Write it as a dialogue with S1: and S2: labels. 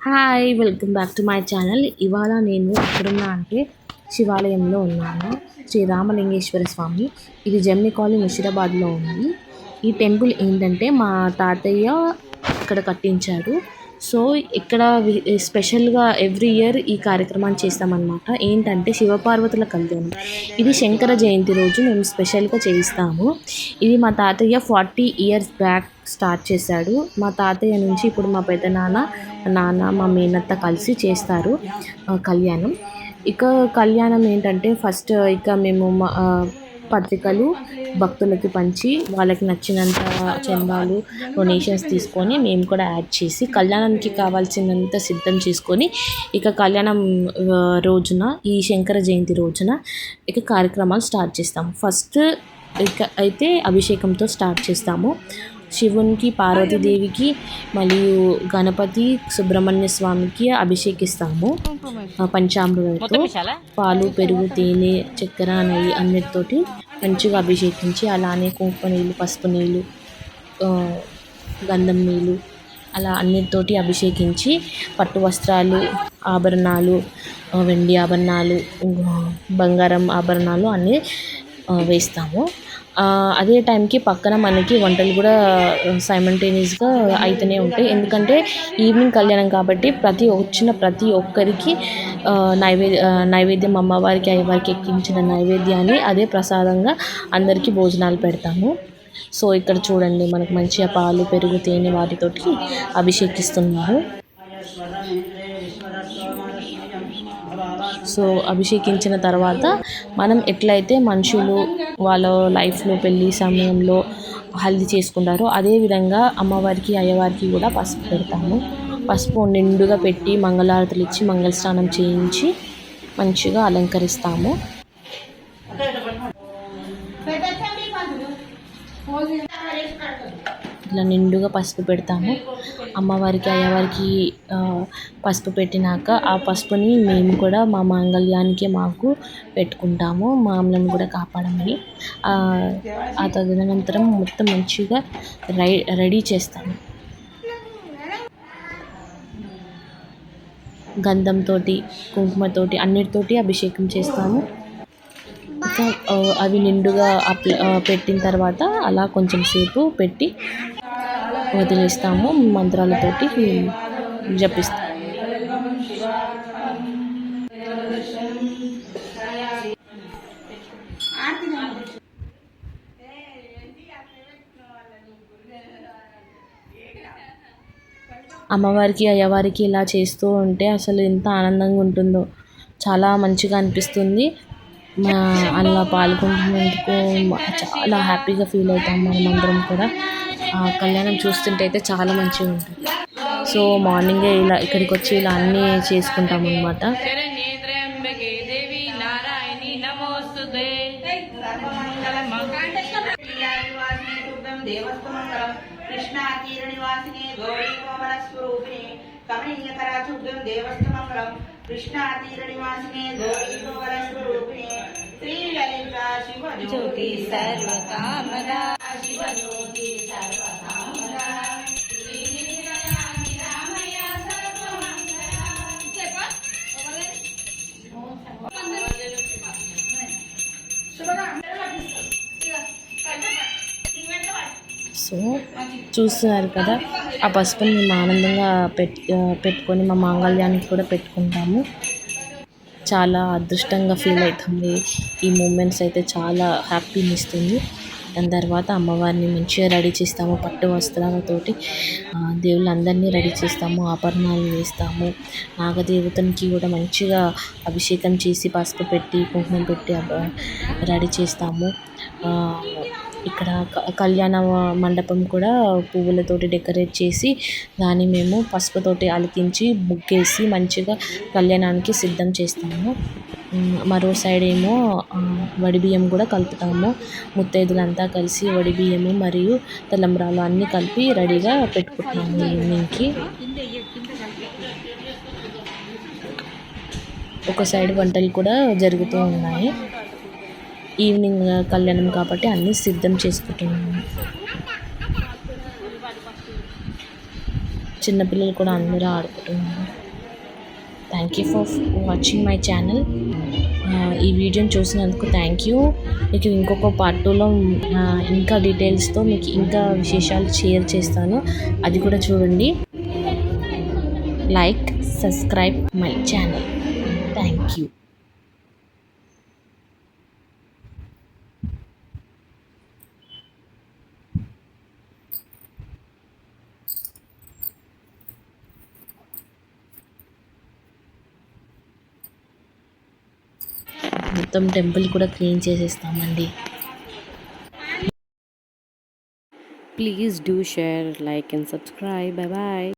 S1: Hi! Welcome back to my channel. ఇవాళ నేను ఎక్కడున్నా అంటే శివాలయంలో ఉన్నాను. శ్రీ రామలింగేశ్వర స్వామి. ఇది జమ్మి కాలనీ ముషీరాబాద్‌లో ఉంది. ఈ టెంపుల్ ఏంటంటే మా తాతయ్య ఇక్కడ కట్టించాడు. సో, ఇక్కడ స్పెషల్‌గా ఎవ్రీ ఇయర్ ఈ కార్యక్రమాన్ని చేస్తామన్నమాట. ఏంటంటే శివపార్వతుల కళ్యాణం. ఇది శంకర జయంతి రోజు మేము స్పెషల్‌గా చేయిస్తాము. ఇది మా తాతయ్య 40 ఇయర్స్ బ్యాక్ స్టార్ట్ చేశాడు. మా తాతయ్య నుంచి ఇప్పుడు మా పెదనాన్న, నాన్న, మా మేనత్త కలిసి చేస్తారు కళ్యాణం. ఇక కళ్యాణం ఏంటంటే ఫస్ట్ ఇక మేము పత్రికలు భక్తులకి పంచి వాళ్ళకి నచ్చినంత చందాలు డొనేషన్స్ తీసుకొని మేము కూడా యాడ్ చేసి కళ్యాణానికి కావాల్సినంత సిద్ధం చేసుకొని ఇక కళ్యాణం రోజున ఈ శంకర జయంతి రోజున ఇక కార్యక్రమాలు స్టార్ట్ చేస్తాము. ఫస్ట్ ఇక అయితే అభిషేకంతో స్టార్ట్ చేస్తాము. శివునికి, పార్వతీదేవికి మరియు గణపతి, సుబ్రహ్మణ్య స్వామికి అభిషేకిస్తాము పంచామృతంతో. పాలు, పెరుగు, తేనె, చక్కెర, నెయ్యి అన్నిటితోటి మంచిగా అభిషేకించి అలానే కుంకుమ నీళ్ళు, పసుపు నీళ్ళు, గంధం నీళ్ళు అలా అన్నిటితోటి అభిషేకించి పట్టు వస్త్రాలు, ఆభరణాలు, వెండి ఆభరణాలు, బంగారం ఆభరణాలు అన్నీ వేస్తాము. అదే టైంకి పక్కన మనకి వంటలు కూడా సైమల్టేనియస్గా అవుతూనే ఉంటాయి. ఎందుకంటే ఈవినింగ్ కళ్యాణం కాబట్టి వచ్చిన ప్రతి ఒక్కరికి నైవేద్యం అమ్మవారికి, అయ్యవారికి ఎక్కించిన నైవేద్యాన్ని అదే ప్రసాదంగా అందరికీ భోజనాలు పెడతాము. సో ఇక్కడ చూడండి మనకు మంచిగా పాలు, పెరుగు, తేనె వాటితోటి అభిషేకిస్తున్నారు. సో అభిషేకించిన తర్వాత మనం ఎట్లయితే మనుషులు వాళ్ళ లైఫ్లో పెళ్ళి సమయంలో హల్దీ చేసుకుంటారో అదేవిధంగా అమ్మవారికి, అయ్యవారికి కూడా పసుపు పెడతాము. పసుపు నిండుగా పెట్టి మంగళారతులు ఇచ్చి మంగళ స్నానం చేయించి మంచిగా అలంకరిస్తాము. ఇట్లా నిండుగా పసుపు పెడతాము. అమ్మవారికి, అయ్యవారికి పసుపు పెట్టినాక ఆ పసుపుని మేము కూడా మా మాంగళ్యానికి మాకు పెట్టుకుంటాము, మామలను కూడా కాపాడమని. ఆ తదనంతరం మొత్తం మంచిగా రెడీ చేస్తాము. గంధంతోటి, కుంకుమతోటి అన్నిటితోటి అభిషేకం చేస్తాము. అవి నిండుగా పెట్టిన తర్వాత అలా కొంచెం సేపు పెట్టి వదిలేస్తాము. మంత్రాలతోటి జపిస్తాము. అమ్మవారికి, అయ్యవారికి ఇలా చేస్తూ ఉంటే అసలు ఎంత ఆనందంగా ఉంటుందో, చాలా మంచిగా అనిపిస్తుంది. అలా పాల్గొంటున్నందుకు చాలా హ్యాపీగా ఫీల్ అవుతాం మనమందరం కూడా. ఆ కళ్యాణం చూస్తుంటే అయితే చాలా మంచిగా ఉంటుంది. సో మార్నింగే ఇలా ఇక్కడికి వచ్చి ఇలా అన్నీ చేసుకుంటాం అన్నమాట.
S2: జ్యోతి సర్వకామదా శివజ్యోతి సర్వకామదా
S1: సో చూస్తున్నారు కదా, ఆ పసుపుని మేము ఆనందంగా పెట్టుకొని మా మాంగళ్యానికి కూడా పెట్టుకుంటాము. చాలా అదృష్టంగా ఫీల్ అవుతుంది. ఈ మూమెంట్స్ అయితే చాలా హ్యాపీని ఇస్తుంది. దాని తర్వాత అమ్మవారిని మంచిగా రెడీ చేస్తాము. పట్టు వస్త్రాలతోటి దేవుళ్ళందరినీ రెడీ చేస్తాము, ఆభరణాలు వేస్తాము. నాగదేవతనికి కూడా మంచిగా అభిషేకం చేసి పసుపు పెట్టి, కుంకుమ పెట్టి రెడీ చేస్తాము. ఇక్కడ కళ్యాణ మండపం కూడా పువ్వులతోటి డెకరేట్ చేసి దాన్ని మేము పసుపుతోటి అలికించి ముగ్గేసి మంచిగా కళ్యాణానికి సిద్ధం చేస్తాము. మరో సైడ్ ఏమో వడిబియ్యం కూడా కలుపుతాము. ముత్తైదులంతా కలిసి వడిబియ్యము మరియు తలంబ్రాలు అన్నీ కలిపి రెడీగా పెట్టుకుంటున్నాము ఈవినింగ్కి. ఒక సైడ్ వంటలు కూడా జరుగుతూ ఉన్నాయి. ఈవినింగ్ కళ్యాణం కాబట్టి అన్నీ సిద్ధం చేసుకుంటున్నాము. చిన్నపిల్లలు కూడా అందరూ ఆడుకుంటున్నారు. Thank you for watching my channel. ఈ వీడియోని చూసినందుకు థ్యాంక్ యూ. మీకు ఇంకొక పార్ట్ 2లో ఇంకా డీటెయిల్స్తో మీకు ఇంకా విశేషాలు షేర్ చేస్తాను, అది కూడా చూడండి. Like, subscribe my channel. Thank you. మొత్తం టెంపుల్ కూడా clean చేసేస్తామండి.
S3: Please do share, like and subscribe. Bye bye.